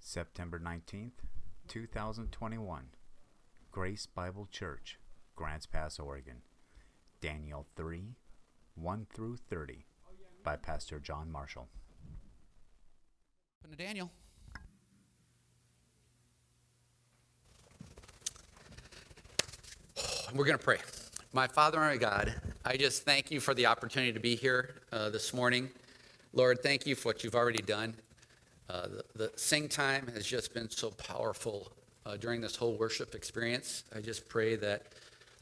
September 19th, 2021. Grace Bible Church, Grants Pass, Oregon. Daniel 3, 1 through 30 by Pastor John Marshall. Open to Daniel. We're going to pray. My Father and my God, I just thank you for the opportunity to be here this morning. Lord, thank you for what you've already done. The sing time has just been so powerful during this whole worship experience. I just pray that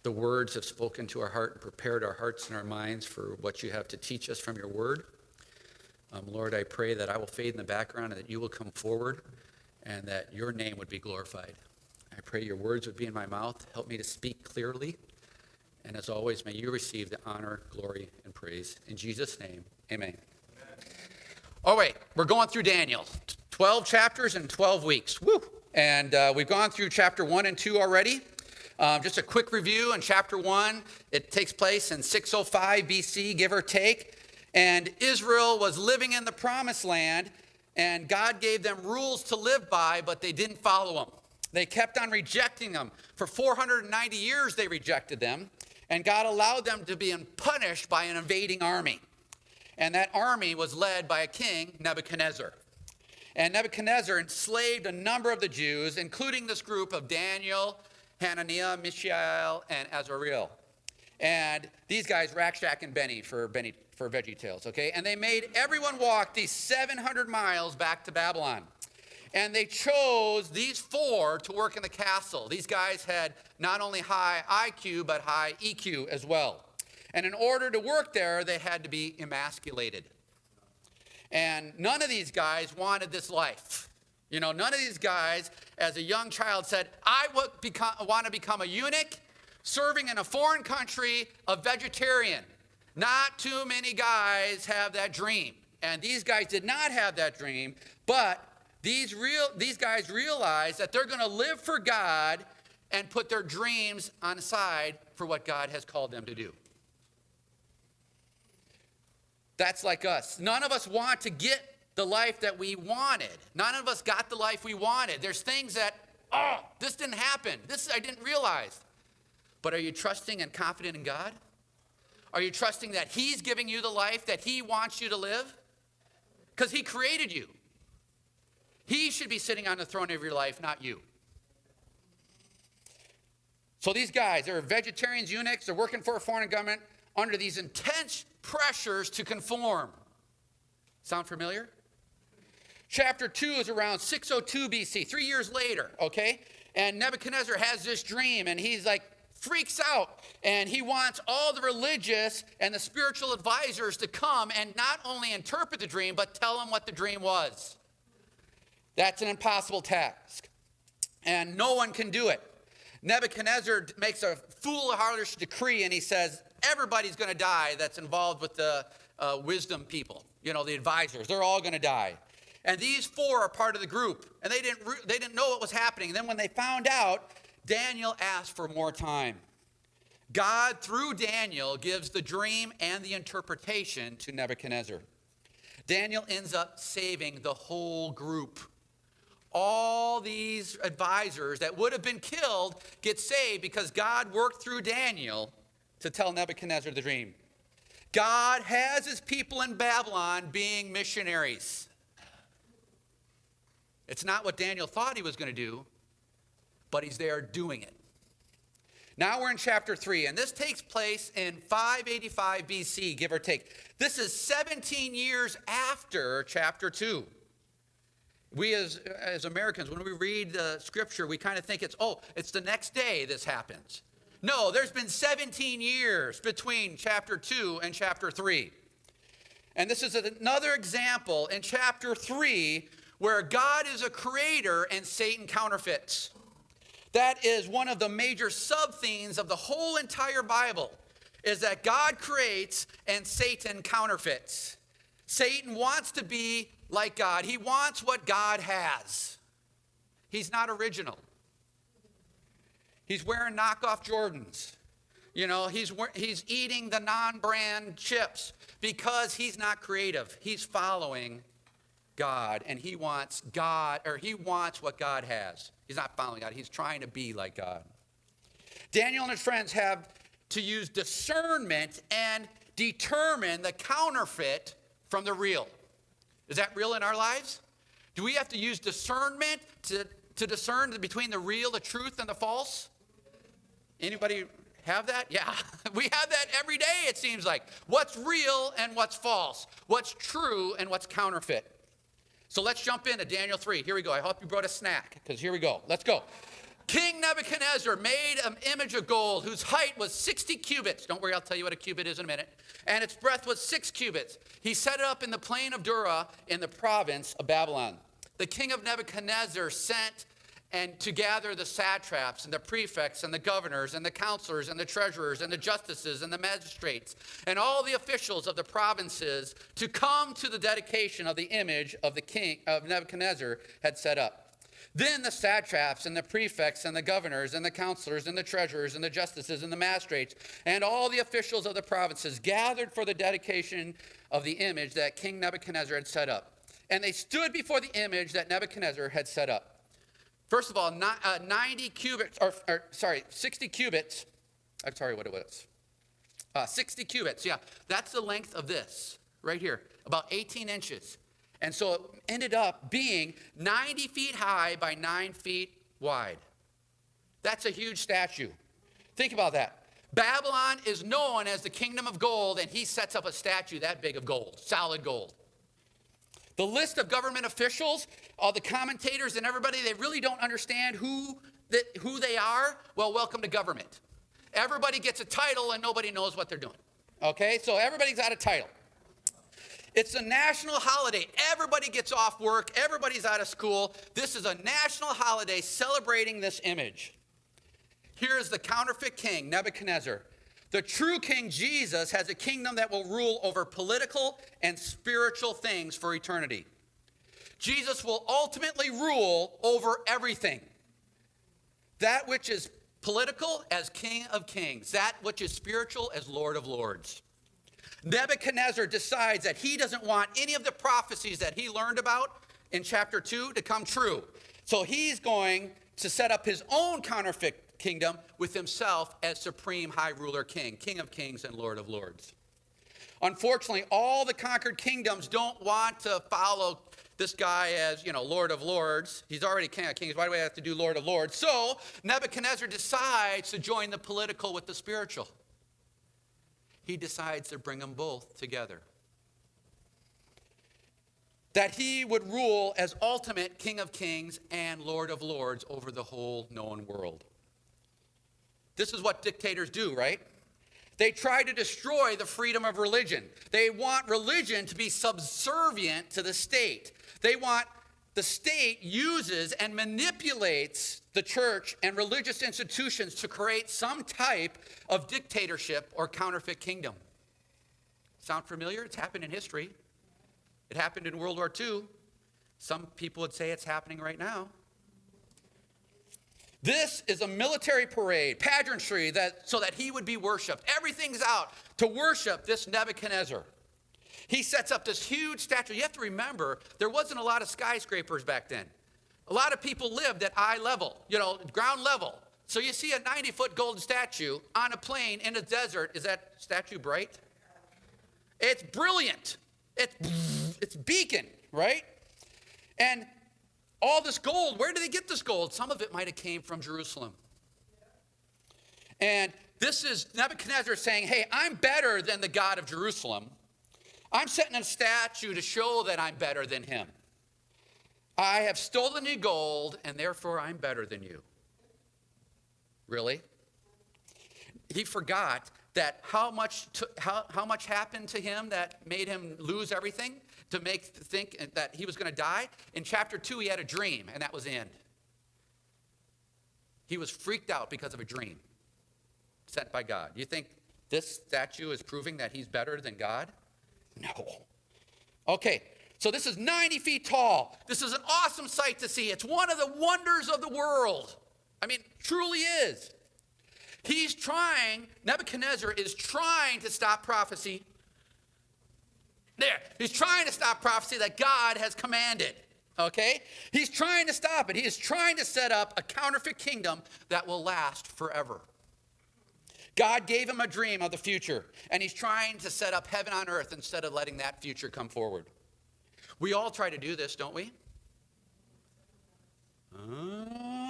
the words have spoken to our heart and prepared our hearts and our minds for what you have to teach us from your word. Lord, I pray that I will fade in the background and that you will come forward and that your name would be glorified. I pray your words would be in my mouth. Help me to speak clearly. And as always, may you receive the honor, glory, and praise. In Jesus' name, amen. All right, we're going through Daniel. 12 chapters in 12 weeks. Woo! And we've gone through chapter 1 and 2 already. Just a quick review. In chapter 1, it takes place in 605 BC, give or take. And Israel was living in the promised land, and God gave them rules to live by, but they didn't follow them. They kept on rejecting them. For 490 years, they rejected them, and God allowed them to be punished by an invading army. And that army was led by a king, Nebuchadnezzar. And Nebuchadnezzar enslaved a number of the Jews, including this group of Daniel, Hananiah, Mishael, and Azariel. And these guys, Rack, Shack, and Benny for VeggieTales, okay? And they made everyone walk these 700 miles back to Babylon. And they chose these four to work in the castle. These guys had not only high IQ, but high EQ as well. And in order to work there, they had to be emasculated. And none of these guys wanted this life. You know, none of these guys, as a young child, said, I want to become a eunuch, serving in a foreign country, a vegetarian. Not too many guys have that dream. And these guys did not have that dream, but these guys realized that they're going to live for God and put their dreams on the side for what God has called them to do. That's like us. None of us want to get the life that we wanted. None of us got the life we wanted. There's things that, this didn't happen. This I didn't realize. But are you trusting and confident in God? Are you trusting that he's giving you the life that he wants you to live? Because he created you. He should be sitting on the throne of your life, not you. So these guys, they're vegetarians, eunuchs, they're working for a foreign government under these intense pressures to conform. Sound familiar? Chapter 2 is around 602 BC, 3 years later, okay? And Nebuchadnezzar has this dream, and he's like, freaks out, and he wants all the religious and the spiritual advisors to come and not only interpret the dream, but tell him what the dream was. That's an impossible task, and no one can do it. Nebuchadnezzar makes a foolhardy decree, and he says, everybody's going to die that's involved with the wisdom people, you know, the advisors. They're all going to die. And these four are part of the group, and they didn't know what was happening. And then when they found out, Daniel asked for more time. God, through Daniel, gives the dream and the interpretation to Nebuchadnezzar. Daniel ends up saving the whole group. All these advisors that would have been killed get saved because God worked through Daniel to tell Nebuchadnezzar the dream. God has his people in Babylon being missionaries. It's not what Daniel thought he was going to do, but he's there doing it. Now we're in chapter 3, and this takes place in 585 BC, give or take. This is 17 years after chapter 2. We as Americans, when we read the scripture, we kind of think it's the next day this happens. No, there's been 17 years between chapter 2 and chapter 3. And this is another example in chapter 3 where God is a creator and Satan counterfeits. That is one of the major sub-themes of the whole entire Bible, is that God creates and Satan counterfeits. Satan wants to be like God. He wants what God has. He's not original. He's wearing knockoff Jordans. You know, he's eating the non-brand chips because he's not creative. He's following God, and he wants God, or he wants what God has. He's not following God. He's trying to be like God. Daniel and his friends have to use discernment and determine the counterfeit from the real. Is that real in our lives? Do we have to use discernment to discern between the real, the truth, and the false? Anybody have that? Yeah, we have that every day, it seems like. What's real and what's false? What's true and what's counterfeit? So let's jump into Daniel 3. Here we go. I hope you brought a snack, because here we go. Let's go. King Nebuchadnezzar made an image of gold whose height was 60 cubits. Don't worry, I'll tell you what a cubit is in a minute. And its breadth was 6 cubits. He set it up in the plain of Dura in the province of Babylon. The king of Nebuchadnezzar sent and to gather the satraps and the prefects and the governors and the counselors and the treasurers and the justices and the magistrates and all the officials of the provinces to come to the dedication of the image of the king of Nebuchadnezzar had set up. Then the satraps and the prefects and the governors and the counselors and the treasurers and the justices and the magistrates and all the officials of the provinces gathered for the dedication of the image that King Nebuchadnezzar had set up. And they stood before the image that Nebuchadnezzar had set up. First of all, 60 cubits. I'm sorry, what it was. 60 cubits, yeah. That's the length of this, right here, about 18 inches. And so it ended up being 90 feet high by 9 feet wide. That's a huge statue. Think about that. Babylon is known as the kingdom of gold, and he sets up a statue that big of gold, solid gold. The list of government officials, all the commentators and everybody, they really don't understand who they are. Well, welcome to government. Everybody gets a title and nobody knows what they're doing. Okay, so everybody's got a title. It's a national holiday. Everybody gets off work. Everybody's out of school. This is a national holiday celebrating this image. Here is the counterfeit king, Nebuchadnezzar. The true king, Jesus, has a kingdom that will rule over political and spiritual things for eternity. Jesus will ultimately rule over everything. That which is political as King of Kings. That which is spiritual as Lord of Lords. Nebuchadnezzar decides that he doesn't want any of the prophecies that he learned about in chapter 2 to come true. So he's going to set up his own counterfeit kingdom with himself as supreme high ruler king, King of Kings and Lord of Lords. Unfortunately, all the conquered kingdoms don't want to follow this guy as, Lord of Lords. He's already King of Kings. Why do we have to do Lord of Lords? So Nebuchadnezzar decides to join the political with the spiritual. He decides to bring them both together. That he would rule as ultimate King of Kings and Lord of Lords over the whole known world. This is what dictators do, right? They try to destroy the freedom of religion. They want religion to be subservient to the state. The state uses and manipulates the church and religious institutions to create some type of dictatorship or counterfeit kingdom. Sound familiar? It's happened in history. It happened in World War II. Some people would say it's happening right now. This is a military parade, pageantry, so that he would be worshiped. Everything's out to worship this Nebuchadnezzar. He sets up this huge statue. You have to remember, there wasn't a lot of skyscrapers back then. A lot of people lived at eye level, ground level. So you see a 90-foot golden statue on a plain in a desert. Is that statue bright? It's brilliant. It's beacon, right? And all this gold, where did they get this gold? Some of it might have came from Jerusalem. And this is Nebuchadnezzar saying, hey, I'm better than the God of Jerusalem. I'm setting a statue to show that I'm better than him. I have stolen your gold, and therefore I'm better than you. Really? He forgot that how much happened to him that made him lose everything, to think that he was going to die. In chapter 2, he had a dream, and that was the end. He was freaked out because of a dream sent by God. You think this statue is proving that he's better than God? No. Okay, so this is 90 feet tall. This is an awesome sight to see. It's one of the wonders of the world. Truly is. Nebuchadnezzar is trying to stop prophecy. There. He's trying to stop prophecy that God has commanded. Okay? He's trying to stop it. He is trying to set up a counterfeit kingdom that will last forever. God gave him a dream of the future, and he's trying to set up heaven on earth instead of letting that future come forward. We all try to do this, don't we?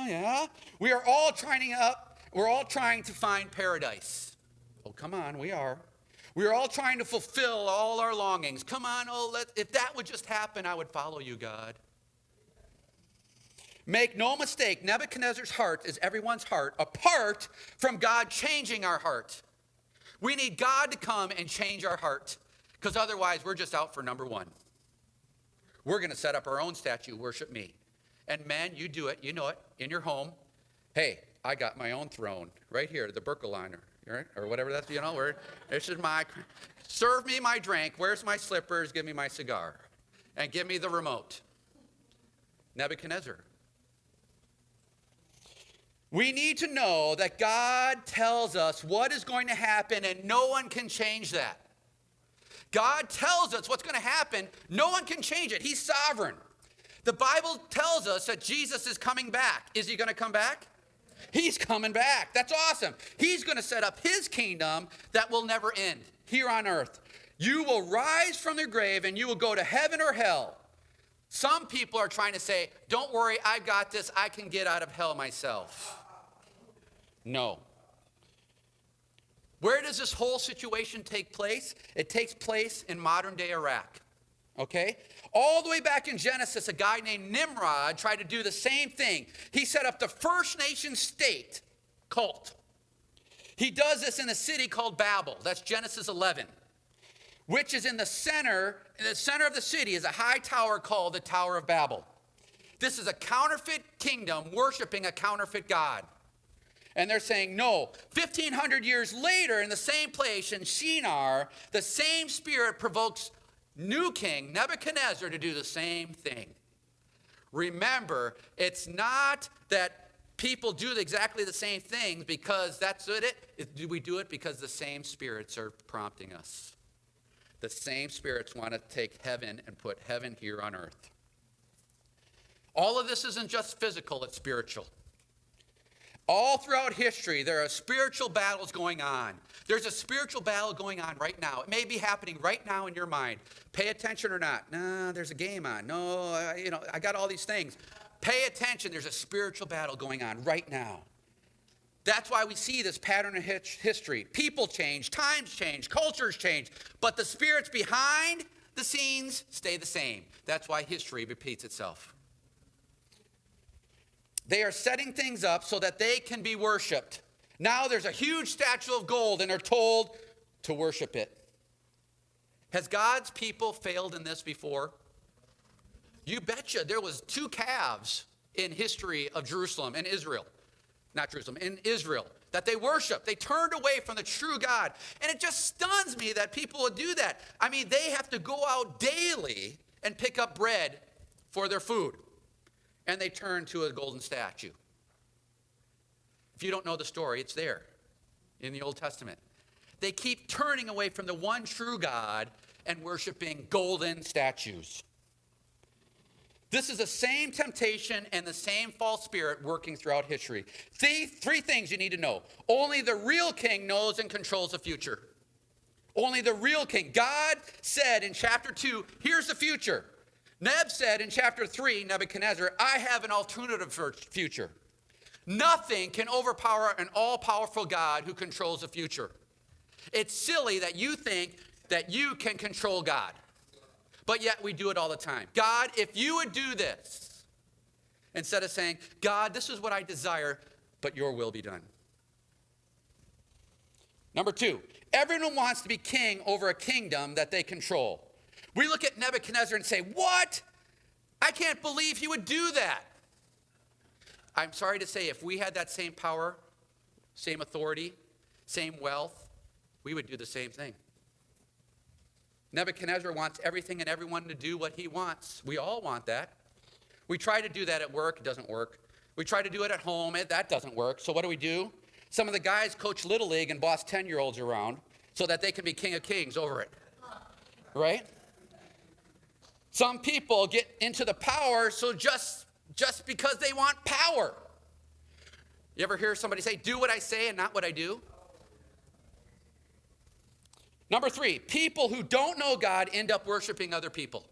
Yeah. We're all trying to find paradise. Oh, come on, we are. We're all trying to fulfill all our longings. Come on, if that would just happen, I would follow you, God. Make no mistake, Nebuchadnezzar's heart is everyone's heart, apart from God changing our heart. We need God to come and change our heart, because otherwise we're just out for number one. We're going to set up our own statue, worship me. And men, you do it, you know it, in your home. Hey, I got my own throne right here, the Berkeliner, right? Or whatever that's, where this is serve me my drink, where's my slippers, give me my cigar, and give me the remote. Nebuchadnezzar. We need to know that God tells us what is going to happen, and no one can change that. God tells us what's going to happen. No one can change it. He's sovereign. The Bible tells us that Jesus is coming back. Is he going to come back? He's coming back. That's awesome. He's going to set up his kingdom that will never end here on earth. You will rise from the grave and you will go to heaven or hell. Some people are trying to say, don't worry, I've got this. I can get out of hell myself. No. Where does this whole situation take place? It takes place in modern day Iraq. Okay? All the way back in Genesis, a guy named Nimrod tried to do the same thing. He set up the first nation state cult. He does this in a city called Babel. That's Genesis 11. Which is in the center of the city is a high tower called the Tower of Babel. This is a counterfeit kingdom worshiping a counterfeit God. And they're saying, no, 1,500 years later in the same place in Shinar, the same spirit provokes new king Nebuchadnezzar to do the same thing. Remember, it's not that people do exactly the same things because that's it. We do it because the same spirits are prompting us. The same spirits want to take heaven and put heaven here on earth. All of this isn't just physical, it's spiritual. All throughout history, there are spiritual battles going on. There's a spiritual battle going on right now. It may be happening right now in your mind. Pay attention or not. No, there's a game on. No, I got all these things. Pay attention. There's a spiritual battle going on right now. That's why we see this pattern of history. People change, times change, cultures change, but the spirits behind the scenes stay the same. That's why history repeats itself. They are setting things up so that they can be worshiped. Now there's a huge statue of gold and they're told to worship it. Has God's people failed in this before? You betcha. There was 2 calves in history of Jerusalem and Israel. Not Jerusalem, in Israel, that they worshiped. They turned away from the true God. And it just stuns me that people would do that. I mean, they have to go out daily and pick up bread for their food. And they turn to a golden statue. If you don't know the story, it's there in the Old Testament. They keep turning away from the one true God and worshiping golden statues. This is the same temptation and the same false spirit working throughout history. Three things you need to know. Only the real king knows and controls the future. Only the real king. God said in chapter 2, here's the future. Neb said in chapter 3, Nebuchadnezzar, I have an alternative future. Nothing can overpower an all-powerful God who controls the future. It's silly that you think that you can control God. But yet we do it all the time. God, if you would do this, instead of saying, God, this is what I desire, but your will be done. Number 2, everyone wants to be king over a kingdom that they control. We look at Nebuchadnezzar and say, what? I can't believe he would do that. I'm sorry to say, if we had that same power, same authority, same wealth, we would do the same thing. Nebuchadnezzar wants everything and everyone to do what he wants. We all want that. We try to do that at work. It doesn't work. We try to do it at home. That doesn't work. So what do? Some of the guys coach Little League and boss 10-year-olds around so that they can be king of kings over it. Right? Some people get into the power so just because they want power. You ever hear somebody say, do what I say and not what I do? Number 3, people who don't know God end up worshiping other people.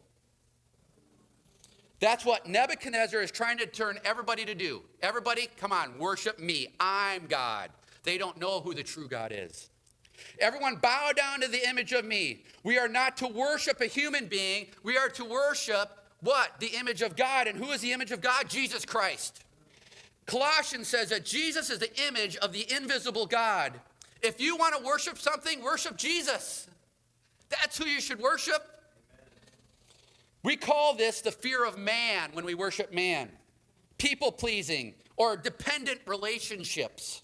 That's what Nebuchadnezzar is trying to turn everybody to do. Everybody, come on, worship me. I'm God. They don't know who the true God is. Everyone bow down to the image of me. We are not to worship a human being. We are to worship what? The image of God. And who is the image of God? Jesus Christ. Colossians says that Jesus is the image of the invisible God. If you want to worship something, worship Jesus. That's who you should worship. We call this the fear of man when we worship man. People pleasing or dependent relationships.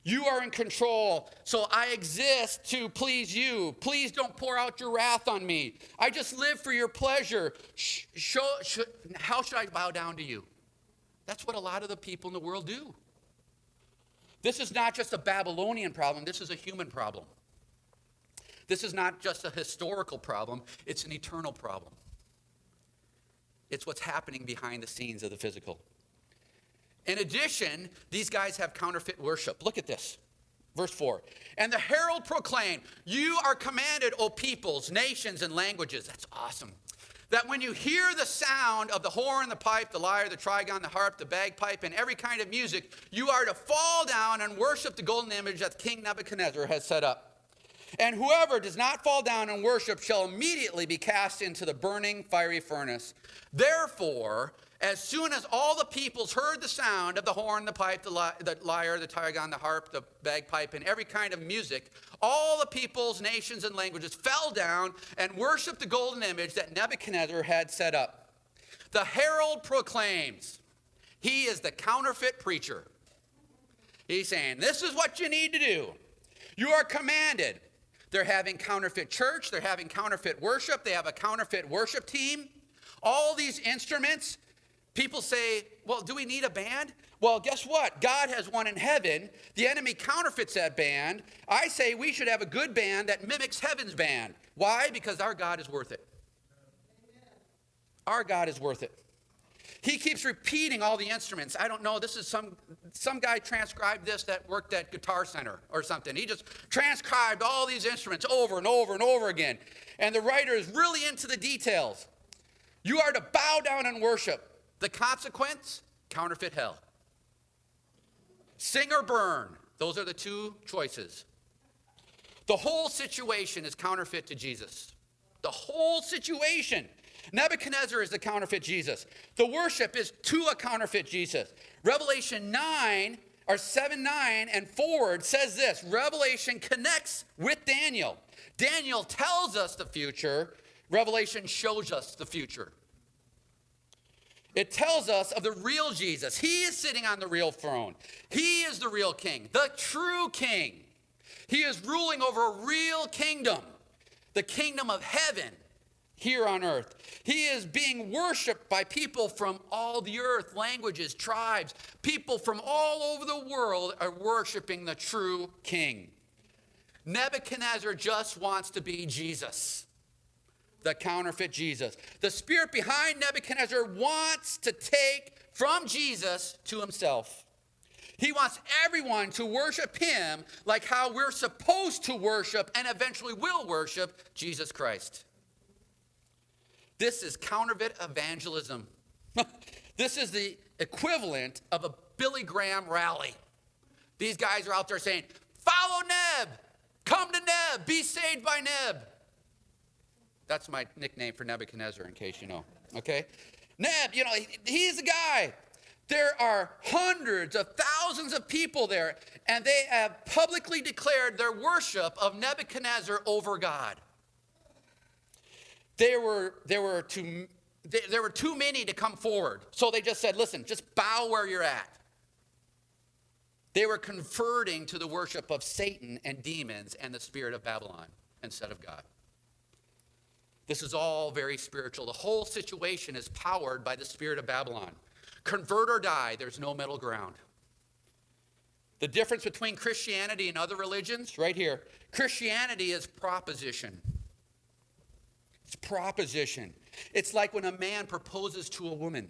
You are in control, so I exist to please you. Please don't pour out your wrath on me. I just live for your pleasure. How should I bow down to you? That's what a lot of the people in the world do. This is not just a Babylonian problem. This is a human problem. This is not just a historical problem. It's an eternal problem. It's what's happening behind the scenes of the physical. In addition, these guys have counterfeit worship. Look at this. Verse 4. And the herald proclaimed, you are commanded, O peoples, nations, and languages. That's awesome. That when you hear the sound of the horn, the pipe, the lyre, the trigon, the harp, the bagpipe, and every kind of music, you are to fall down and worship the golden image that King Nebuchadnezzar has set up. And whoever does not fall down and worship shall immediately be cast into the burning fiery furnace. Therefore, as soon as all the peoples heard the sound of the horn, the pipe, the lyre, the trigon, the harp, the bagpipe, and every kind of music, all the peoples, nations, and languages fell down and worshiped the golden image that Nebuchadnezzar had set up. The herald proclaims, he is the counterfeit preacher. He's saying, this is what you need to do. You are commanded. They're having counterfeit church. They're having counterfeit worship. They have a counterfeit worship team. All these instruments. People say, well, do we need a band? Well, guess what? God has one in heaven. The enemy counterfeits that band. I say we should have a good band that mimics heaven's band. Why? Because our God is worth it. Our God is worth it. He keeps repeating all the instruments. I don't know, this is some guy transcribed this that worked at Guitar Center or something. He just transcribed all these instruments over and over and over again. And the writer is really into the details. You are to bow down and worship. The consequence, counterfeit hell. Sing or burn. Those are the two choices. The whole situation is counterfeit to Jesus. The whole situation. Nebuchadnezzar is the counterfeit Jesus. The worship is to a counterfeit Jesus. Revelation 9, or 7:9 and forward says this. Revelation connects with Daniel. Daniel tells us the future. Revelation shows us the future. It tells us of the real Jesus. He is sitting on the real throne. He is the real king, the true king. He is ruling over a real kingdom, the kingdom of heaven here on earth. He is being worshiped by people from all the earth, languages, tribes. People from all over the world are worshiping the true king. Nebuchadnezzar just wants to be Jesus. The counterfeit Jesus. The spirit behind Nebuchadnezzar wants to take from Jesus to himself. He wants everyone to worship him like how we're supposed to worship and eventually will worship Jesus Christ. This is counterfeit evangelism. This is the equivalent of a Billy Graham rally. These guys are out there saying, follow Neb, come to Neb, be saved by Neb. That's my nickname for Nebuchadnezzar, in case you know, okay? Neb, he's the guy. There are hundreds of thousands of people there, and they have publicly declared their worship of Nebuchadnezzar over God. There were too many to come forward, so they just said, listen, just bow where you're at. They were converting to the worship of Satan and demons and the spirit of Babylon instead of God. This is all very spiritual. The whole situation is powered by the spirit of Babylon. Convert or die, there's no middle ground. The difference between Christianity and other religions, right here. Christianity is proposition. It's proposition. It's like when a man proposes to a woman.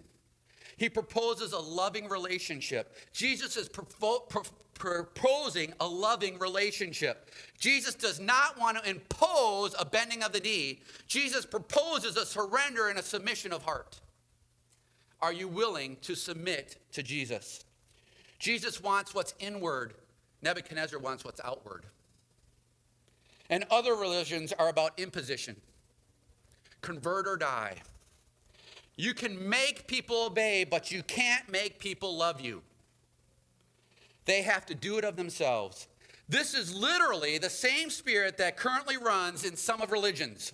He proposes a loving relationship. Jesus is proposing a loving relationship. Jesus does not want to impose a bending of the knee. Jesus proposes a surrender and a submission of heart. Are you willing to submit to Jesus? Jesus wants what's inward. Nebuchadnezzar wants what's outward. And other religions are about imposition. Convert or die. You can make people obey, but you can't make people love you. They have to do it of themselves. This is literally the same spirit that currently runs in some of religions.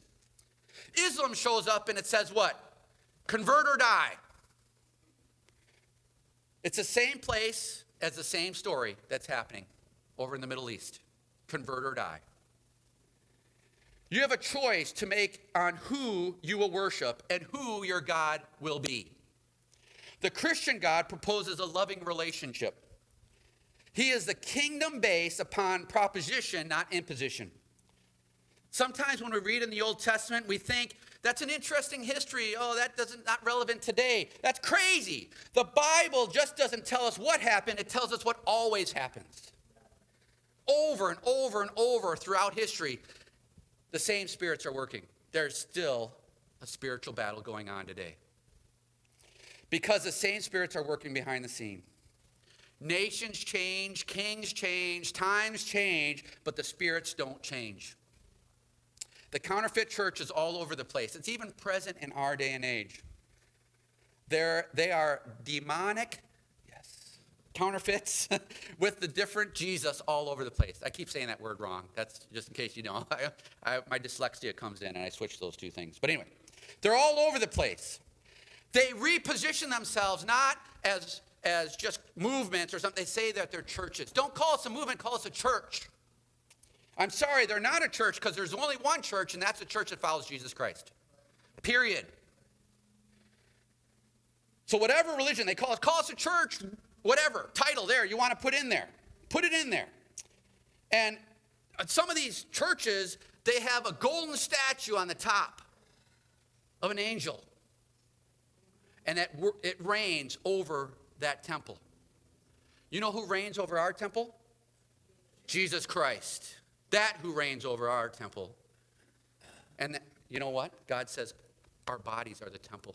Islam shows up and it says what? Convert or die. It's the same place as the same story that's happening over in the Middle East. Convert or die. You have a choice to make on who you will worship and who your God will be. The Christian God proposes a loving relationship. He is the kingdom based upon proposition, not imposition. Sometimes when we read in the Old Testament, we think that's an interesting history. Oh, not relevant today. That's crazy. The Bible just doesn't tell us what happened. It tells us what always happens. Over and over and over throughout history, the same spirits are working. There's still a spiritual battle going on today. Because the same spirits are working behind the scene. Nations change, kings change, times change, but the spirits don't change. The counterfeit church is all over the place. It's even present in our day and age. They are demonic, counterfeits with the different Jesus all over the place. I keep saying that word wrong. That's just in case you know. My dyslexia comes in and I switch those two things. But anyway, they're all over the place. They reposition themselves not as just movements or something. They say that they're churches. Don't call us a movement, call us a church. I'm sorry, they're not a church because there's only one church, and that's a church that follows Jesus Christ. Period. So whatever religion they call us a church, whatever title there you want to put in there, put it in there. And some of these churches, they have a golden statue on the top of an angel. And it reigns over that temple. You know who reigns over our temple? Jesus Christ. That who reigns over our temple. And you know what? God says our bodies are the temple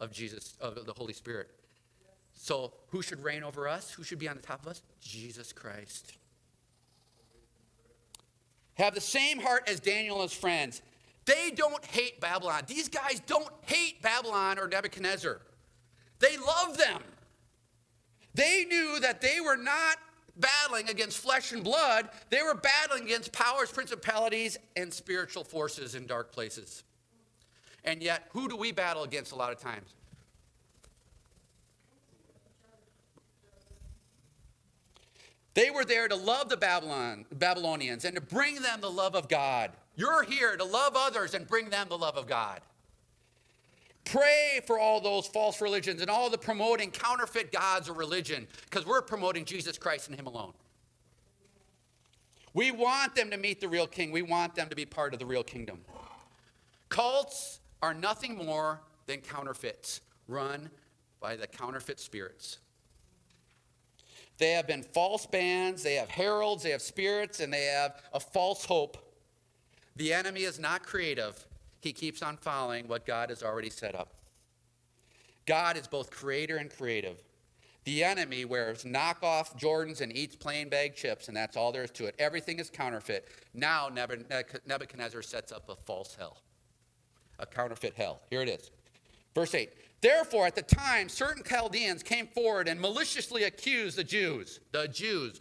of Jesus, of the Holy Spirit. So who should reign over us? Who should be on the top of us? Jesus Christ. Have the same heart as Daniel and his friends. They don't hate Babylon. These guys don't hate Babylon or Nebuchadnezzar. They love them. They knew that they were not battling against flesh and blood. They were battling against powers, principalities, and spiritual forces in dark places. And yet, who do we battle against a lot of times? They were there to love the Babylonians and to bring them the love of God. You're here to love others and bring them the love of God. Pray for all those false religions and all the promoting counterfeit gods or religion, because we're promoting Jesus Christ and him alone. We want them to meet the real king. We want them to be part of the real kingdom. Cults are nothing more than counterfeits run by the counterfeit spirits. They have been false bands, they have heralds, they have spirits, and they have a false hope. The enemy is not creative. He keeps on following what God has already set up. God is both creator and creative. The enemy wears knockoff Jordans and eats plain bag chips, and that's all there is to it. Everything is counterfeit. Now Nebuchadnezzar sets up a false hell, a counterfeit hell. Here it is. Verse 8. Therefore, at the time, certain Chaldeans came forward and maliciously accused the Jews,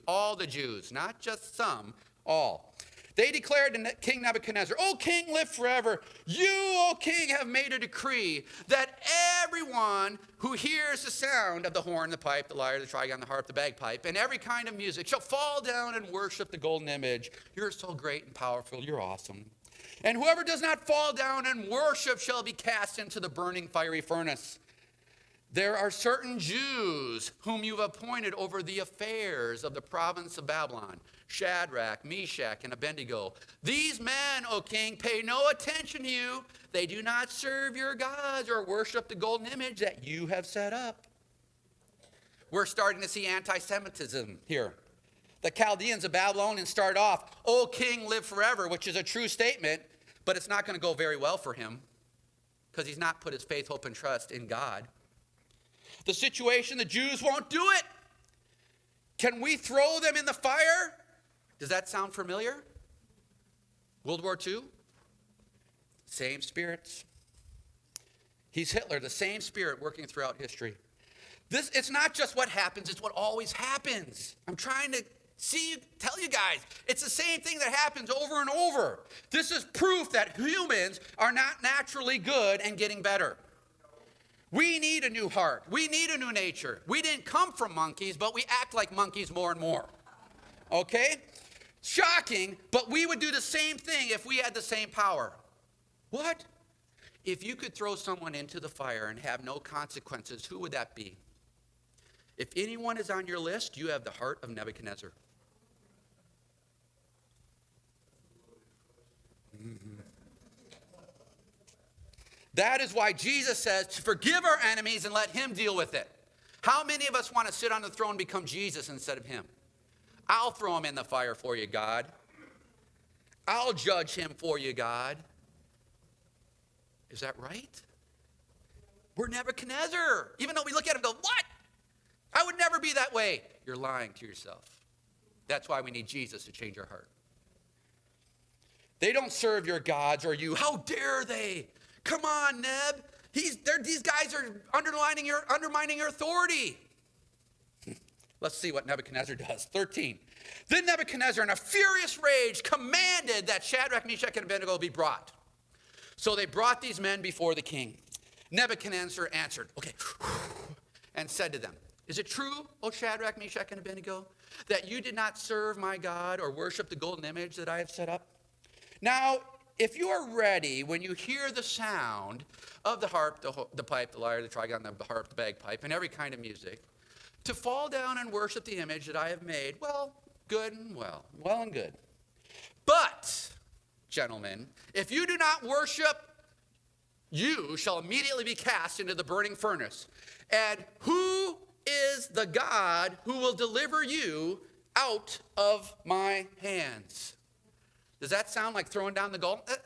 all the Jews, not just some, all. They declared to King Nebuchadnezzar, O king, live forever. You, O king, have made a decree that everyone who hears the sound of the horn, the pipe, the lyre, the trigon, the harp, the bagpipe, and every kind of music shall fall down and worship the golden image. You're so great and powerful. You're awesome. And whoever does not fall down and worship shall be cast into the burning fiery furnace. There are certain Jews whom you have appointed over the affairs of the province of Babylon. Shadrach, Meshach, and Abednego. These men, O king, pay no attention to you. They do not serve your gods or worship the golden image that you have set up. We're starting to see anti-Semitism here. The Chaldeans, the Babylonians start off, O king, live forever, which is a true statement, but it's not going to go very well for him because he's not put his faith, hope, and trust in God. The situation, the Jews won't do it. Can we throw them in the fire? Does that sound familiar? World War II? Same spirits. He's Hitler, the same spirit working throughout history. It's not just what happens, it's what always happens. I'm trying to tell you guys, it's the same thing that happens over and over. This is proof that humans are not naturally good and getting better. We need a new heart. We need a new nature. We didn't come from monkeys, but we act like monkeys more and more. Okay? Shocking, but we would do the same thing if we had the same power. What? If you could throw someone into the fire and have no consequences, who would that be? If anyone is on your list, you have the heart of Nebuchadnezzar. That is why Jesus says to forgive our enemies and let him deal with it. How many of us want to sit on the throne and become Jesus instead of him? I'll throw him in the fire for you, God. I'll judge him for you, God. Is that right? We're Nebuchadnezzar. Even though we look at him and go, what? I would never be that way. You're lying to yourself. That's why we need Jesus to change our heart. They don't serve your gods or you. How dare they? Come on, Neb. These guys are undermining your authority. Let's see what Nebuchadnezzar does. 13. Then Nebuchadnezzar, in a furious rage, commanded that Shadrach, Meshach, and Abednego be brought. So they brought these men before the king. Nebuchadnezzar answered, and said to them, is it true, O Shadrach, Meshach, and Abednego, that you did not serve my God or worship the golden image that I have set up? Now, if you are ready, when you hear the sound of the harp, the pipe, the lyre, the trigon, the harp, the bagpipe, and every kind of music, to fall down and worship the image that I have made, well and good. But, gentlemen, if you do not worship, you shall immediately be cast into the burning furnace. And who is the God who will deliver you out of my hands? Does that sound like throwing down the gauntlet?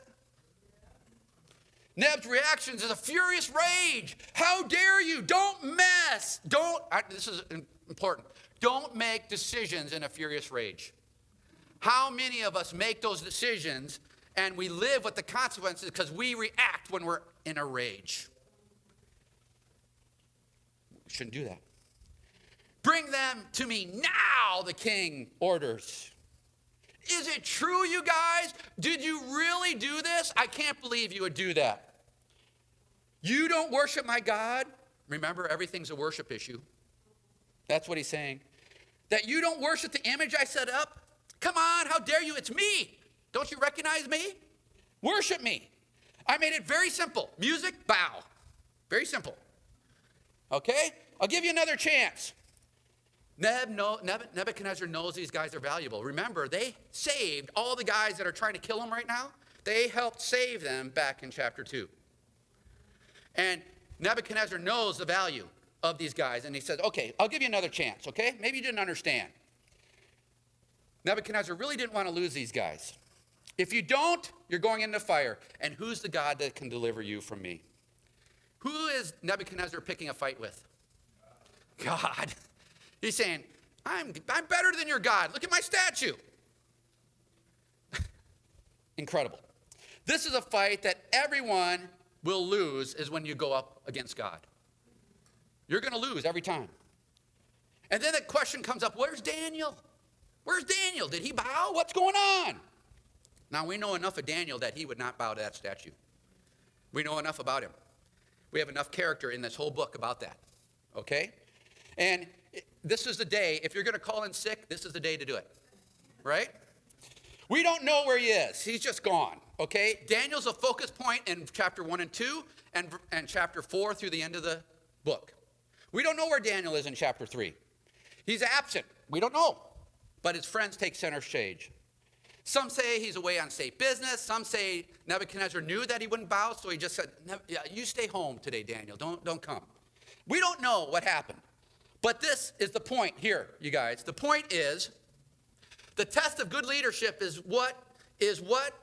Neb's reactions is a furious rage. How dare you? This is important. Don't make decisions in a furious rage. How many of us make those decisions and we live with the consequences because we react when we're in a rage? We shouldn't do that. Bring them to me now, the king orders. Is it true, you guys? Did you really do this? I can't believe you would do that. You don't worship my God? Remember, everything's a worship issue. That's what he's saying. That you don't worship the image I set up? Come on, how dare you? It's me. Don't you recognize me? Worship me. I made it very simple. Music, bow. Very simple. Okay? I'll give you another chance. Nebuchadnezzar knows these guys are valuable. Remember, they saved all the guys that are trying to kill him right now. They helped save them back in chapter 2. And Nebuchadnezzar knows the value of these guys. And he says, okay, I'll give you another chance, okay? Maybe you didn't understand. Nebuchadnezzar really didn't want to lose these guys. If you don't, you're going into fire. And who's the God that can deliver you from me? Who is Nebuchadnezzar picking a fight with? God. He's saying, I'm better than your God. Look at my statue. Incredible. This is a fight that everyone will lose is when you go up against God. You're going to lose every time. And then the question comes up, where's Daniel? Where's Daniel? Did he bow? What's going on? Now, we know enough of Daniel that he would not bow to that statue. We know enough about him. We have enough character in this whole book about that. Okay? And this is the day, if you're going to call in sick, this is the day to do it. Right? We don't know where he is. He's just gone. Okay? Daniel's a focus point in chapter 1 and 2 and chapter 4 through the end of the book. We don't know where Daniel is in chapter 3. He's absent. We don't know. but his friends take center stage. Some say he's away on state business. Some say Nebuchadnezzar knew that he wouldn't bow, so he just said, yeah, you stay home today, Daniel. Don't come. We don't know what happened. But this is the point here, you guys. The point is, the test of good leadership is what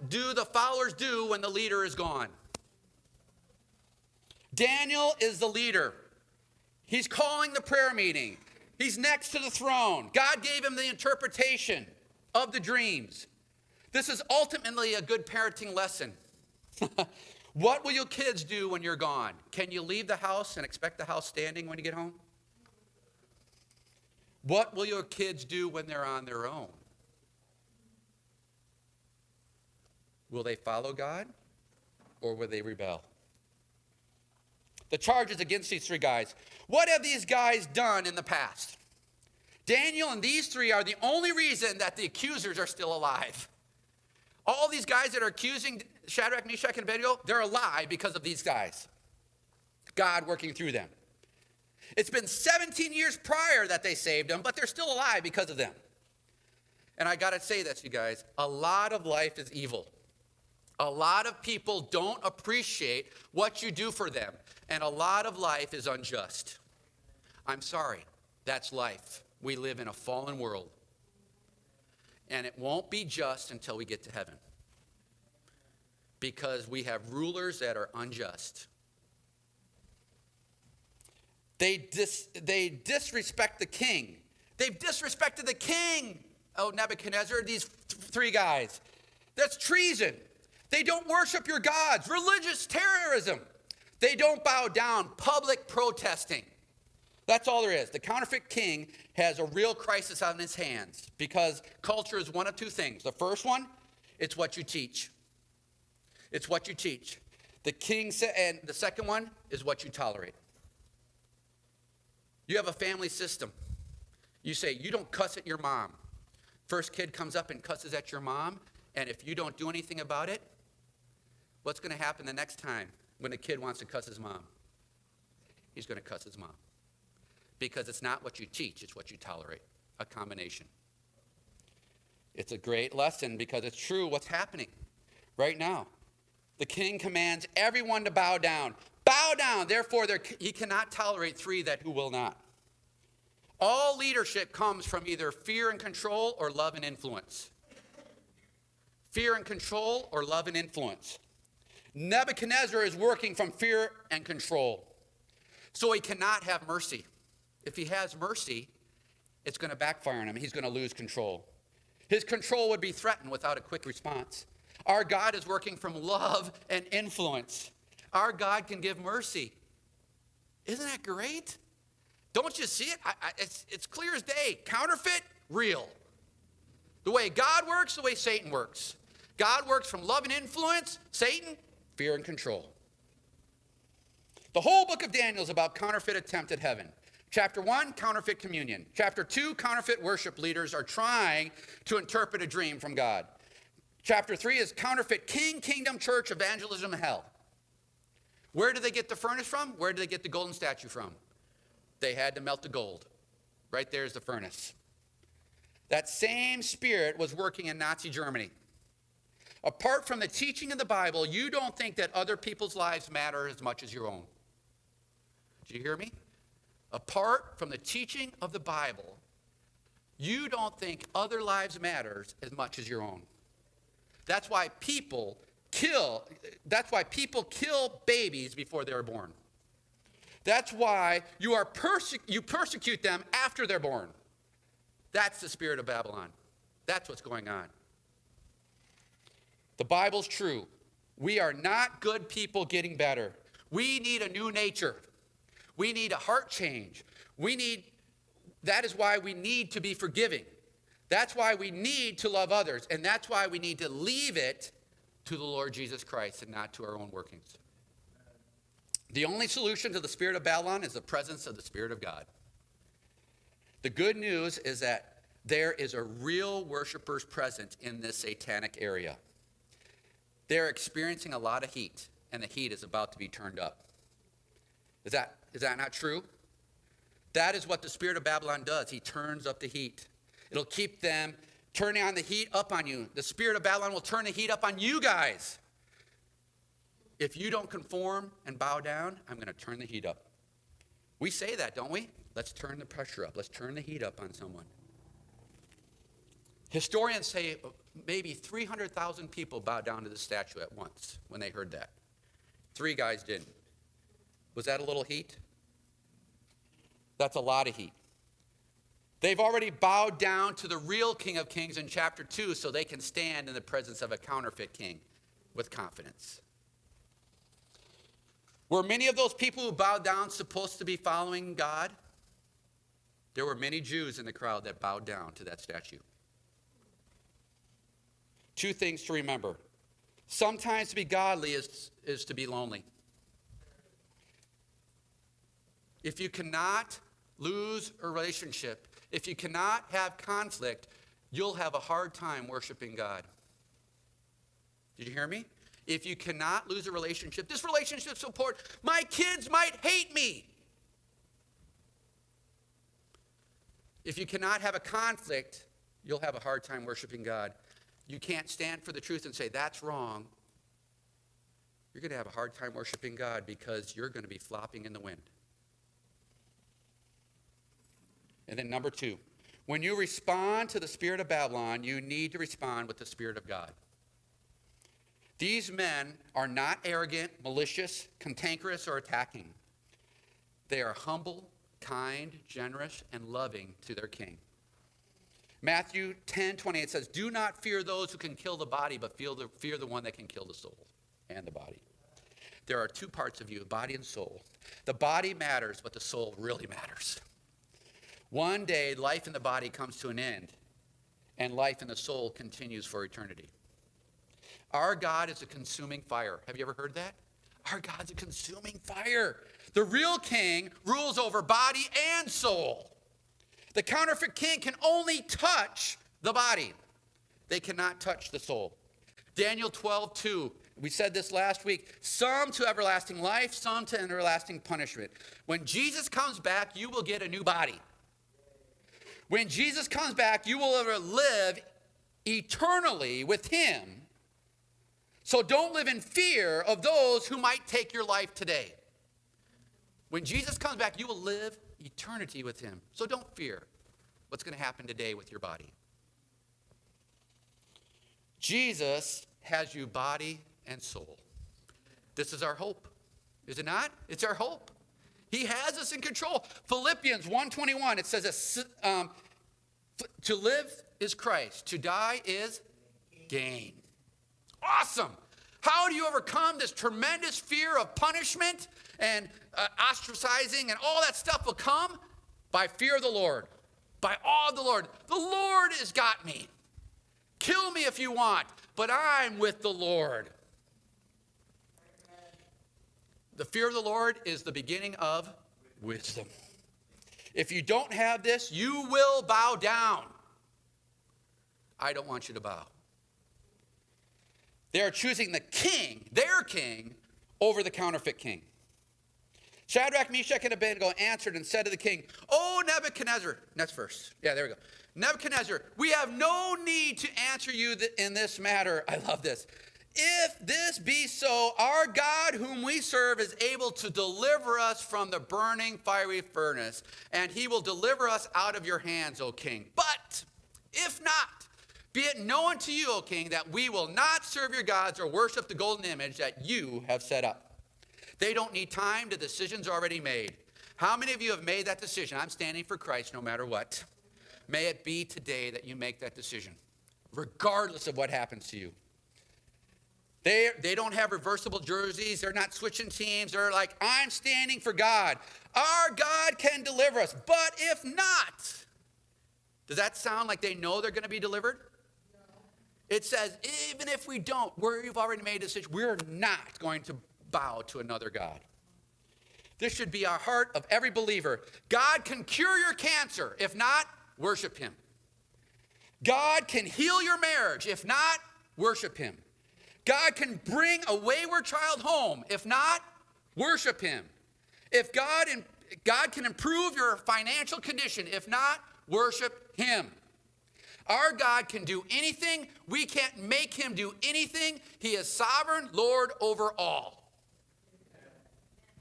do the followers do when the leader is gone? Daniel is the leader. He's calling the prayer meeting. He's next to the throne. God gave him the interpretation of the dreams. This is ultimately a good parenting lesson. What will your kids do when you're gone? Can you leave the house and expect the house standing when you get home? What will your kids do when they're on their own? Will they follow God or will they rebel? The charges against these three guys. What have these guys done in the past? Daniel and these three are the only reason that the accusers are still alive. All these guys that are accusing Shadrach, Meshach, and Abednego, they're alive because of these guys. God working through them. It's been 17 years prior that they saved them, but they're still alive because of them. And I got to say this, you guys. A lot of life is evil. A lot of people don't appreciate what you do for them. And a lot of life is unjust. I'm sorry. That's life. We live in a fallen world. And it won't be just until we get to heaven. Because we have rulers that are unjust. They disrespect the king. They've disrespected the king. Oh, Nebuchadnezzar, these three guys. That's treason. They don't worship your gods. Religious terrorism. They don't bow down. Public protesting. That's all there is. The counterfeit king has a real crisis on his hands because culture is one of two things. The first one, it's what you teach. It's what you teach. The king said, and the second one is what you tolerate. You have a family system. You say, you don't cuss at your mom. First kid comes up and cusses at your mom, and if you don't do anything about it, what's going to happen the next time when the kid wants to cuss his mom? He's going to cuss his mom. Because it's not what you teach, it's what you tolerate. A combination. It's a great lesson because it's true what's happening right now. The king commands everyone to bow down. Bow down. Therefore, he cannot tolerate three that who will not. All leadership comes from either fear and control or love and influence. Fear and control or love and influence. Nebuchadnezzar is working from fear and control. So he cannot have mercy. If he has mercy, it's going to backfire on him. He's going to lose control. His control would be threatened without a quick response. Our God is working from love and influence. Our God can give mercy. Isn't that great? Don't you see it? It's clear as day. Counterfeit, real. The way God works, the way Satan works. God works from love and influence. Satan, fear and control. The whole book of Daniel is about counterfeit attempt at heaven. Chapter 1, counterfeit communion. Chapter 2, counterfeit worship leaders are trying to interpret a dream from God. Chapter 3 is counterfeit king, kingdom, church, evangelism, hell. Where did they get the furnace from? Where did they get the golden statue from? They had to melt the gold. Right there's the furnace. That same spirit was working in Nazi Germany. Apart from the teaching of the Bible, you don't think that other people's lives matter as much as your own. Do you hear me? Apart from the teaching of the Bible, you don't think other lives matters as much as your own. That's why people kill babies before they're born. That's why you persecute them after they're born. That's the spirit of Babylon. That's what's going on. The Bible's true. We are not good people getting better. We need a new nature. We need a heart change. That is why we need to be forgiving. That's why we need to love others. And that's why we need to leave it to the Lord Jesus Christ and not to our own workings. The only solution to the spirit of Babylon is the presence of the Spirit of God. The good news is that there is a real worshipers present in this satanic area. They're experiencing a lot of heat, and the heat is about to be turned up. Is that not true? That is what the spirit of Babylon does. He turns up the heat. It'll keep them turning on the heat up on you. The spirit of Babylon will turn the heat up on you guys. If you don't conform and bow down, I'm going to turn the heat up. We say that, don't we? Let's turn the pressure up. Let's turn the heat up on someone. Historians say maybe 300,000 people bowed down to the statue at once when they heard that. 3 guys didn't. Was that a little heat? That's a lot of heat. They've already bowed down to the real King of Kings in chapter 2 so they can stand in the presence of a counterfeit king with confidence. Were many of those people who bowed down supposed to be following God? There were many Jews in the crowd that bowed down to that statue. 2 things to remember. Sometimes to be godly is to be lonely. If you cannot lose a relationship, if you cannot have conflict, you'll have a hard time worshiping God. Did you hear me? If you cannot lose a relationship, this relationship's so important. My kids might hate me. If you cannot have a conflict, you'll have a hard time worshiping God. You can't stand for the truth and say, that's wrong. You're going to have a hard time worshiping God because you're going to be flopping in the wind. And then number 2, when you respond to the spirit of Babylon, you need to respond with the spirit of God. These men are not arrogant, malicious, cantankerous, or attacking. They are humble, kind, generous, and loving to their king. Matthew 10:28 says, do not fear those who can kill the body, but fear the one that can kill the soul and the body. There are 2 parts of you, body and soul. The body matters, but the soul really matters. One day, life in the body comes to an end, and life in the soul continues for eternity. Our God is a consuming fire. Have you ever heard that? Our God's a consuming fire. The real king rules over body and soul. The counterfeit king can only touch the body. They cannot touch the soul. Daniel 12:2. We said this last week. Some to everlasting life, some to everlasting punishment. When Jesus comes back, you will get a new body. When Jesus comes back, you will live eternally with him. So don't live in fear of those who might take your life today. When Jesus comes back, you will live eternity with him. So don't fear what's going to happen today with your body. Jesus has you body and soul. This is our hope. Is it not? It's our hope. He has us in control. Philippians 1:21, it says this, to live is Christ, to die is gain. Awesome. How do you overcome this tremendous fear of punishment and ostracizing and all that stuff will come? By fear of the Lord, by awe of the Lord. The Lord has got me. Kill me if you want, but I'm with the Lord. The fear of the Lord is the beginning of wisdom. If you don't have this, you will bow down. I don't want you to bow. They are choosing the king, their king, over the counterfeit king. Shadrach, Meshach, and Abednego answered and said to the king, "O Nebuchadnezzar," next verse. Yeah, there we go. "Nebuchadnezzar, we have no need to answer you in this matter." I love this. "If this be so, our God whom we serve is able to deliver us from the burning fiery furnace, and he will deliver us out of your hands, O king. But if not, be it known to you, O king, that we will not serve your gods or worship the golden image that you have set up." They don't need time. The decision's already made. How many of you have made that decision? I'm standing for Christ no matter what. May it be today that you make that decision, regardless of what happens to you. They don't have reversible jerseys. They're not switching teams. They're like, I'm standing for God. Our God can deliver us. But if not, does that sound like they know they're going to be delivered? It says, even if we don't, we've already made a decision. We're not going to bow to another God. This should be our heart of every believer. God can cure your cancer. If not, worship him. God can heal your marriage. If not, worship him. God can bring a wayward child home. If not, worship him. If God can improve your financial condition. If not, worship him. Our God can do anything. We can't make him do anything. He is sovereign, Lord over all.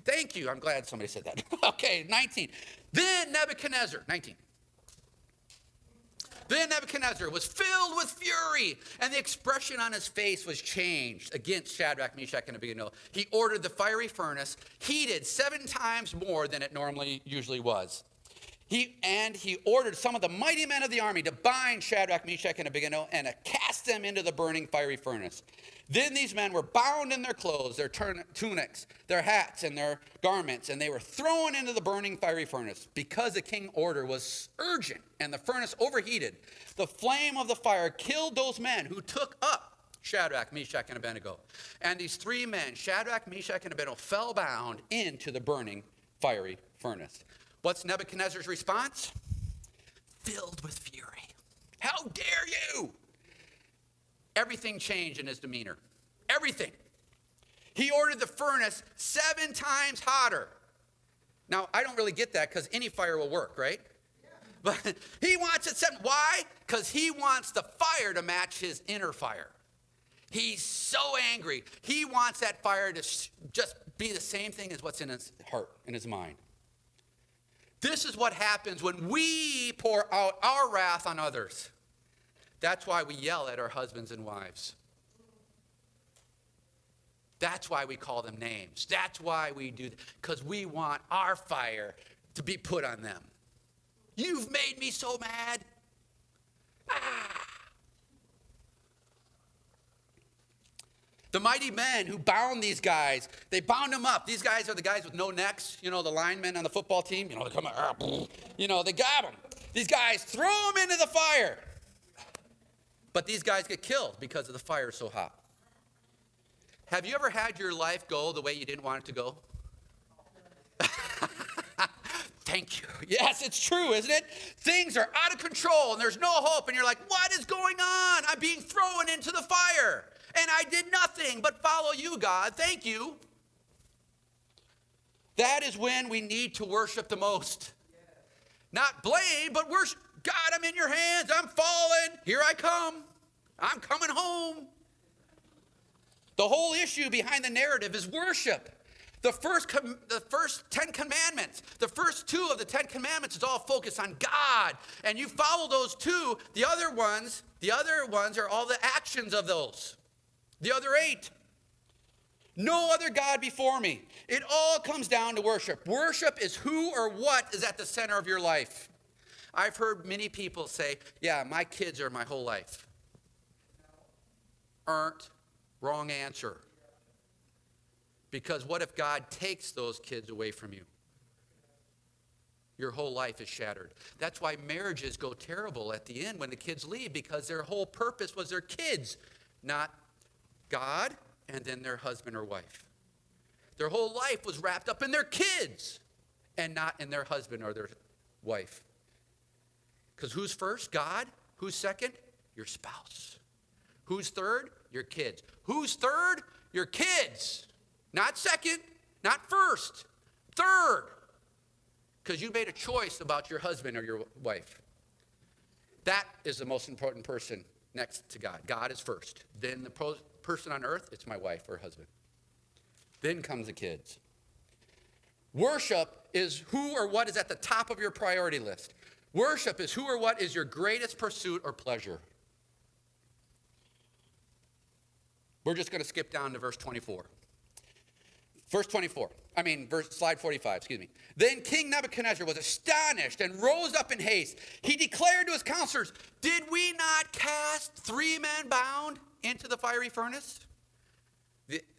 Thank you. I'm glad somebody said that. Okay, 19. Then Nebuchadnezzar, 19. Then Nebuchadnezzar was filled with fury, and the expression on his face was changed against Shadrach, Meshach, and Abednego. He ordered the fiery furnace heated 7 times more than it usually was. He ordered some of the mighty men of the army to bind Shadrach, Meshach, and Abednego and to cast them into the burning fiery furnace. Then these men were bound in their clothes, their tunics, their hats, and their garments, and they were thrown into the burning fiery furnace. Because the king's order was urgent and the furnace overheated, the flame of the fire killed those men who took up Shadrach, Meshach, and Abednego. And these 3 men, Shadrach, Meshach, and Abednego, fell bound into the burning fiery furnace. What's Nebuchadnezzar's response? Filled with fury. How dare you? Everything changed in his demeanor. Everything. He ordered the furnace 7 times hotter. Now, I don't really get that because any fire will work, right? Yeah. But he wants it 7. Why? Because he wants the fire to match his inner fire. He's so angry. He wants that fire to just be the same thing as what's in his heart, in his mind. This is what happens when we pour out our wrath on others. That's why we yell at our husbands and wives. That's why we call them names. That's why we do that, because we want our fire to be put on them. You've made me so mad. The mighty men who bound these guys, they bound them up. These guys are the guys with no necks, the linemen on the football team. They come out, they got them. These guys throw them into the fire. But these guys get killed because of the fire so hot. Have you ever had your life go the way you didn't want it to go? Thank you. Yes, it's true, isn't it? Things are out of control and there's no hope. And you're like, what is going on? I'm being thrown into the fire. And I did nothing but follow you, God. Thank you. That is when we need to worship the most. Not blame, but worship. God, I'm in your hands. I'm falling. Here I come. I'm coming home. The whole issue behind the narrative is worship. The first 10 commandments, the first 2 of the 10 commandments is all focused on God. And you follow those 2. The other ones are all the actions of those. The other 8. No other God before me. It all comes down to worship. Worship is who or what is at the center of your life. I've heard many people say, yeah, my kids are my whole life. Wrong answer. Because what if God takes those kids away from you? Your whole life is shattered. That's why marriages go terrible at the end when the kids leave, because their whole purpose was their kids, not God and then their husband or wife. Their whole life was wrapped up in their kids and not in their husband or their wife. Because who's first? God. Who's second? Your spouse. Who's third? Your kids. Who's third? Your kids. Not second, not first, third. Because you made a choice about your husband or your wife. That is the most important person next to God. God is first. Then the person on earth, it's my wife or husband. Then comes the kids. Worship is who or what is at the top of your priority list. Worship is who or what is your greatest pursuit or pleasure. We're just going to skip down to verse 24. Slide 45, excuse me. Then King Nebuchadnezzar was astonished and rose up in haste. He declared to his counselors, did we not cast 3 men bound into the fiery furnace?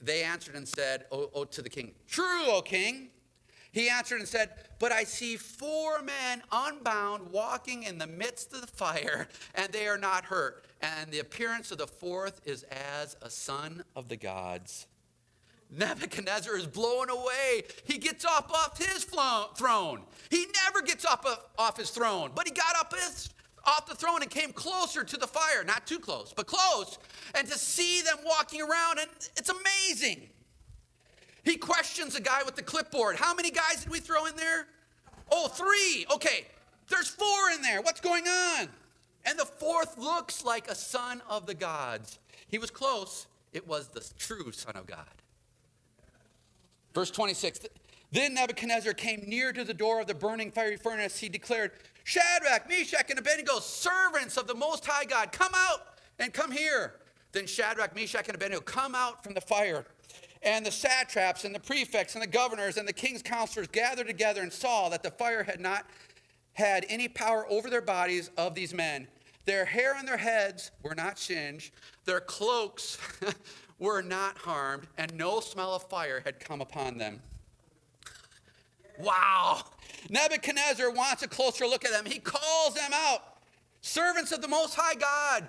They answered and said, to the king, true, O king. He answered and said, but I see 4 men unbound walking in the midst of the fire, and they are not hurt. And the appearance of the 4th is as a son of the gods. Nebuchadnezzar is blown away. He gets off his throne. He never gets off his throne, but he got off the throne and came closer to the fire. Not too close, but close. And to see them walking around, and it's amazing. He questions the guy with the clipboard. How many guys did we throw in there? 3. Okay, there's 4 in there. What's going on? And the fourth looks like a son of the gods. He was close. It was the true Son of God. Verse 26, then Nebuchadnezzar came near to the door of the burning fiery furnace. He declared, Shadrach, Meshach, and Abednego, servants of the Most High God, come out and come here. Then Shadrach, Meshach, and Abednego come out from the fire. And the satraps and the prefects and the governors and the king's counselors gathered together and saw that the fire had not had any power over their bodies of these men. Their hair on their heads were not singed. Their cloaks were not harmed, and no smell of fire had come upon them. Wow. Nebuchadnezzar wants a closer look at them. He calls them out, servants of the Most High God.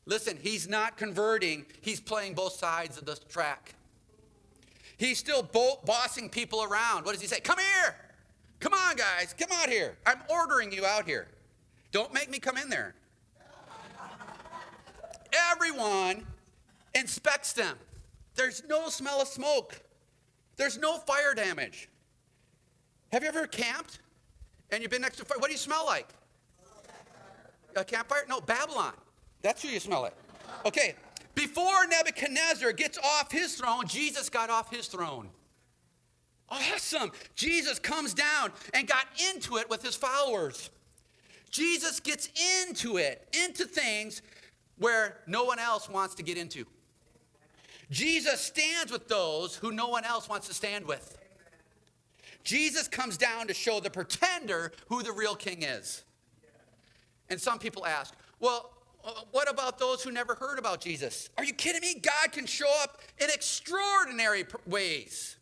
Listen, he's not converting. He's playing both sides of the track. He's still bossing people around. What does he say? Come here. Come on, guys. Come out here. I'm ordering you out here. Don't make me come in there. Everyone inspects them. There's no smell of smoke. There's no fire damage. Have you ever camped and you've been next to fire? What do you smell like? A campfire? No, Babylon. That's who you smell like. Okay, before Nebuchadnezzar gets off his throne, Jesus got off his throne. Awesome. Jesus comes down and got into it with his followers. Jesus gets into it, into things where no one else wants to get into. Jesus stands with those who no one else wants to stand with. Jesus comes down to show the pretender who the real king is. And some people ask, well, what about those who never heard about Jesus? Are you kidding me? God can show up in extraordinary ways.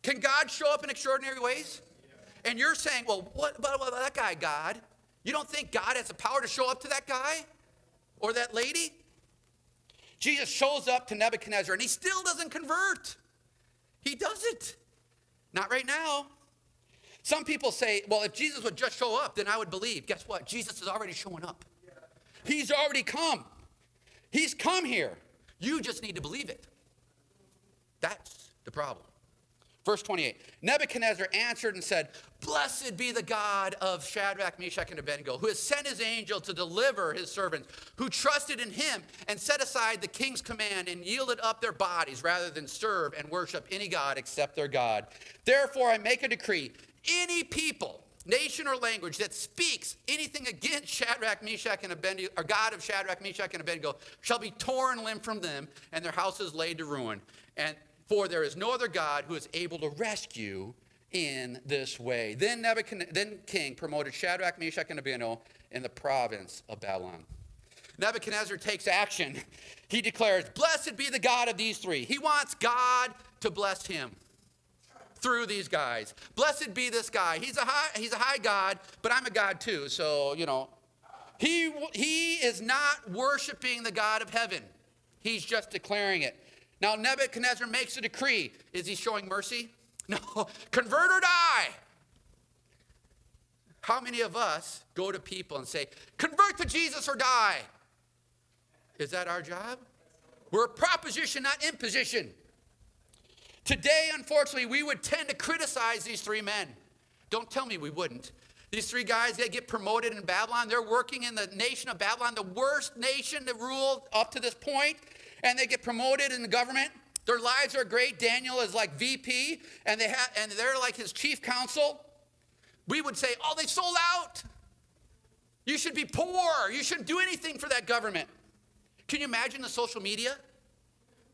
Can God show up in extraordinary ways? And you're saying, well, what about that guy, God? You don't think God has the power to show up to that guy or that lady? Jesus shows up to Nebuchadnezzar and he still doesn't convert. He doesn't. Not right now. Some people say, well, if Jesus would just show up, then I would believe. Guess what? Jesus is already showing up. He's already come. He's come here. You just need to believe it. That's the problem. Verse 28, Nebuchadnezzar answered and said, blessed be the God of Shadrach, Meshach, and Abednego, who has sent his angel to deliver his servants, who trusted in him and set aside the king's command and yielded up their bodies rather than serve and worship any god except their God. Therefore, I make a decree, any people, nation or language that speaks anything against Shadrach, Meshach, and Abednego, or God of Shadrach, Meshach, and Abednego, shall be torn limb from them and their houses laid to ruin. And for there is no other God who is able to rescue in this way. Then King promoted Shadrach, Meshach, and Abednego in the province of Babylon. Nebuchadnezzar takes action. He declares, blessed be the God of these three. He wants God to bless him through these guys. Blessed be this guy. He's a high God, but I'm a God too. So, he is not worshiping the God of heaven. He's just declaring it. Now, Nebuchadnezzar makes a decree. Is he showing mercy? No. Convert or die. How many of us go to people and say, convert to Jesus or die? Is that our job? We're a proposition, not imposition. Today, unfortunately, we would tend to criticize these three men. Don't tell me we wouldn't. These three guys, they get promoted in Babylon. They're working in the nation of Babylon, the worst nation to rule up to this point. And they get promoted in the government. Their lives are great. Daniel is like VP, and they're like his chief counsel. We would say, oh, they sold out. You should be poor. You shouldn't do anything for that government. Can you imagine the social media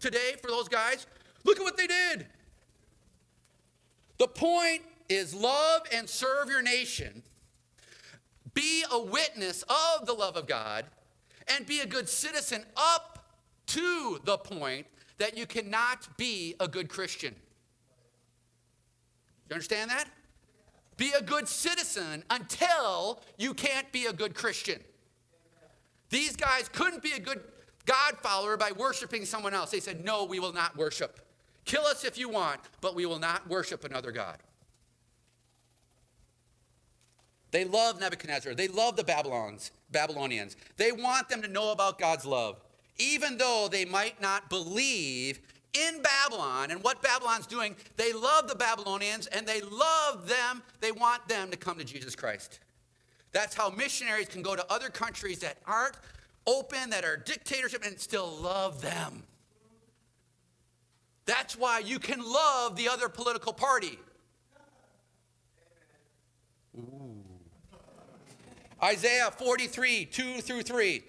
today for those guys? Look at what they did. The point is love and serve your nation. Be a witness of the love of God, and be a good citizen up to the point that you cannot be a good Christian. You understand that? Be a good citizen until you can't be a good Christian. These guys couldn't be a good God follower by worshiping someone else. They said, no, we will not worship. Kill us if you want, but we will not worship another God. They love Nebuchadnezzar. They love the Babylonians. They want them to know about God's love. Even though they might not believe in Babylon and what Babylon's doing, they love the Babylonians and they love them. They want them to come to Jesus Christ. That's how missionaries can go to other countries that aren't open, that are dictatorship, and still love them. That's why you can love the other political party. Ooh. Isaiah 43, 2 through 3.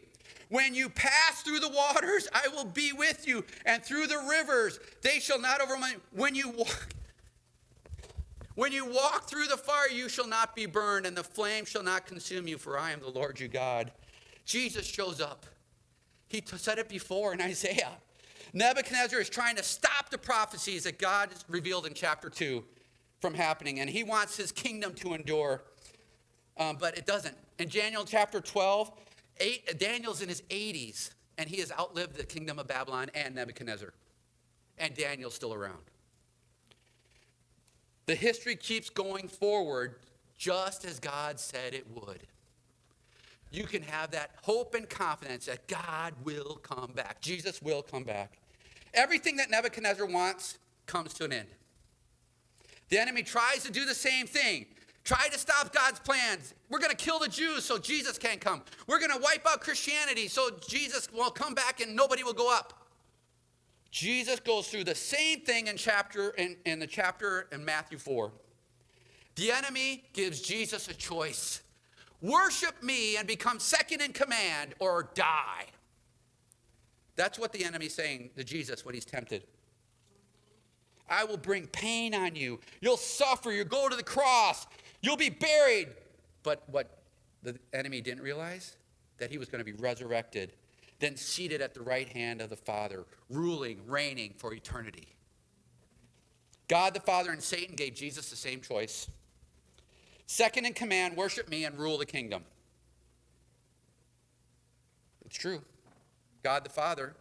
When you pass through the waters, I will be with you, and through the rivers, they shall not overwhelm you. When you walk through the fire, you shall not be burned, and the flame shall not consume you, for I am the Lord your God. Jesus shows up. He said it before in Isaiah. Nebuchadnezzar is trying to stop the prophecies that God revealed in chapter 2 from happening, and he wants his kingdom to endure, but it doesn't. In Daniel chapter 12, Daniel's in his 80s, and he has outlived the kingdom of Babylon and Nebuchadnezzar, and Daniel's still around. The history keeps going forward just as God said it would. You can have that hope and confidence that God will come back. Jesus will come back. Everything that Nebuchadnezzar wants comes to an end. The enemy tries to do the same thing. Try to stop God's plans. We're going to kill the Jews so Jesus can't come. We're going to wipe out Christianity so Jesus will come back and nobody will go up. Jesus goes through the same thing in the chapter in Matthew 4. The enemy gives Jesus a choice. Worship me and become second in command or die. That's what the enemy's saying to Jesus when he's tempted. I will bring pain on you. You'll suffer. You'll go to the cross. You'll be buried. But what the enemy didn't realize, that he was going to be resurrected, then seated at the right hand of the Father, ruling, reigning for eternity. God the Father and Satan gave Jesus the same choice. Second in command, worship me and rule the kingdom. It's true. God the Father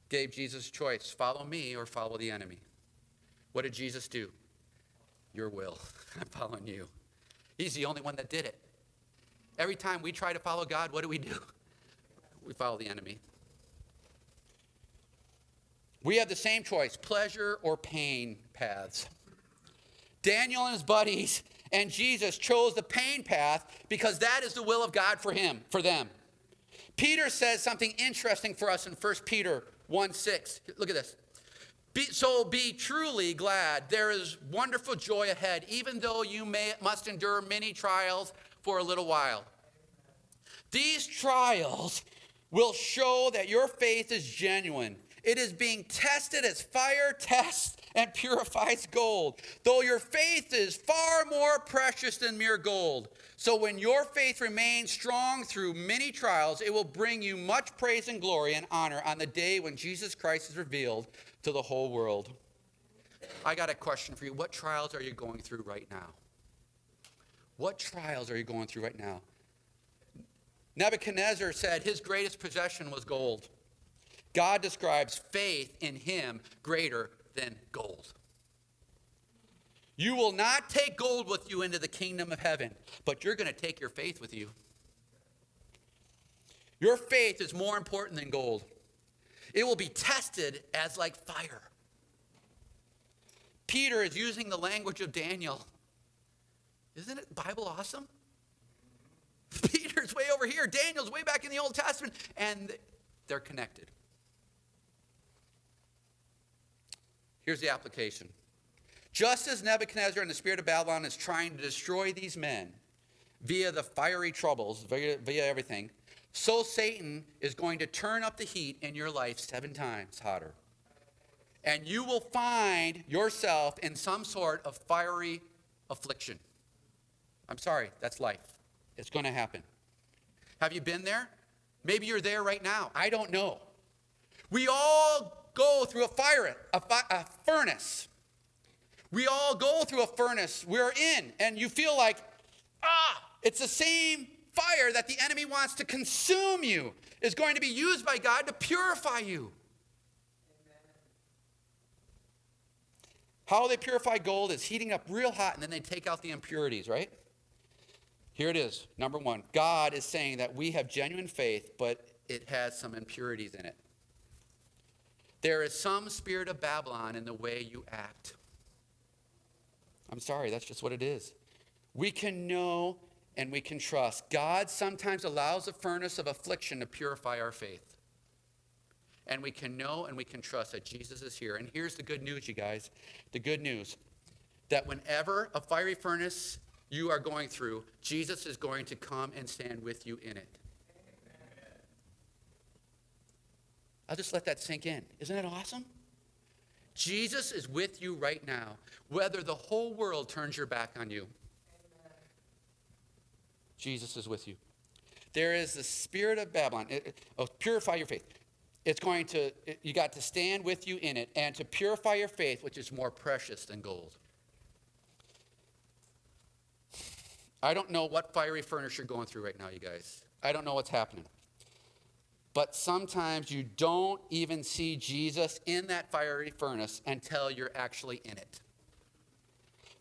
gave Jesus a choice. Follow me or follow the enemy. What did Jesus do? Your will. I'm following you. He's the only one that did it. Every time we try to follow God, what do? We follow the enemy. We have the same choice, pleasure or pain paths. Daniel and his buddies and Jesus chose the pain path because that is the will of God for them. Peter says something interesting for us in 1 Peter 1:6. Look at this. Be truly glad. There is wonderful joy ahead, even though you must endure many trials for a little while. These trials will show that your faith is genuine. It is being tested as fire tests and purifies gold, though your faith is far more precious than mere gold. So when your faith remains strong through many trials, it will bring you much praise and glory and honor on the day when Jesus Christ is revealed to the whole world. I got a question for you. What trials are you going through right now? What trials are you going through right now? Nebuchadnezzar said his greatest possession was gold. God describes faith in him greater than gold. You will not take gold with you into the kingdom of heaven, but you're going to take your faith with you. Your faith is more important than gold. It will be tested as like fire. Peter is using the language of Daniel. Isn't it Bible awesome? Peter's way over here. Daniel's way back in the Old Testament. And they're connected. Here's the application. Just as Nebuchadnezzar and the spirit of Babylon is trying to destroy these men via the fiery troubles, via everything, so Satan is going to turn up the heat in your life 7 times hotter. And you will find yourself in some sort of fiery affliction. I'm sorry, that's life. It's going to happen. Have you been there? Maybe you're there right now. I don't know. We all go through a furnace. We all go through a furnace we're in, and you feel like, it's the same fire that the enemy wants to consume you is going to be used by God to purify you. Amen. How they purify gold is heating up real hot, and then they take out the impurities, right? Here it is. Number 1, God is saying that we have genuine faith, but it has some impurities in it. There is some spirit of Babylon in the way you act. I'm sorry, that's just what it is. We can know and we can trust. God sometimes allows a furnace of affliction to purify our faith. And we can know and we can trust that Jesus is here. And here's the good news, you guys. The good news, that whenever a fiery furnace you are going through, Jesus is going to come and stand with you in it. I'll just let that sink in. Isn't that awesome? Jesus is with you right now, whether the whole world turns your back on you. Jesus is with you. There is the spirit of Babylon. Purify your faith. You got to stand with you in it, and to purify your faith, which is more precious than gold. I don't know what fiery furnace you're going through right now, you guys. I don't know what's happening. But sometimes you don't even see Jesus in that fiery furnace until you're actually in it.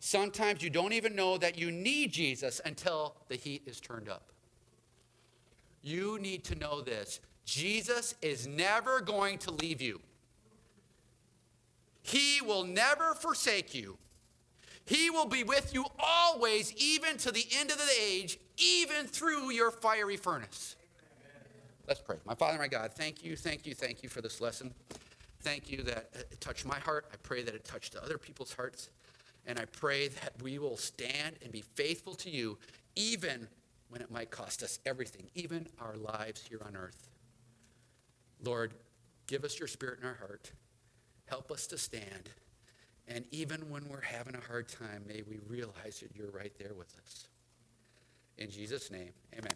Sometimes you don't even know that you need Jesus until the heat is turned up. You need to know this. Jesus is never going to leave you. He will never forsake you. He will be with you always, even to the end of the age, even through your fiery furnace. Let's pray. My Father, my God, thank you for this lesson. Thank you that it touched my heart. I pray that it touched other people's hearts. And I pray that we will stand and be faithful to you, even when it might cost us everything, even our lives here on earth. Lord, give us your spirit in our heart. Help us to stand. And even when we're having a hard time, may we realize that you're right there with us. In Jesus' name, amen.